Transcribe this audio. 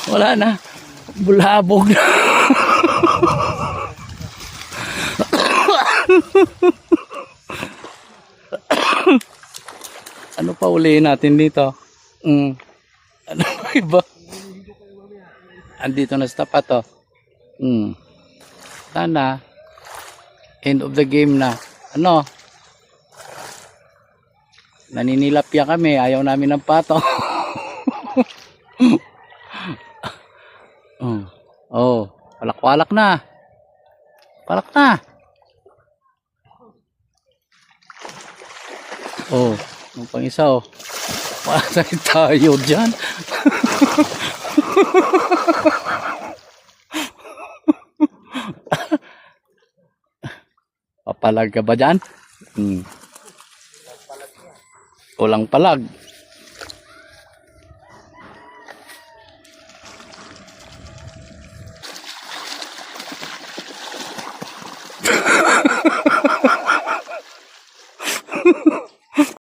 Wala na. Bulabog na. Ano pa ulihin natin dito? Ano pa iba? Andito na sa tapat to. Sana end of the game na. Ano? Naninilapya kami, ayaw namin ng pato. Oh, palak-palak na. Palak na. Oh, ang pang isa oh. Patay tayo dyan. Papalag ka ba dyan? Walang palag.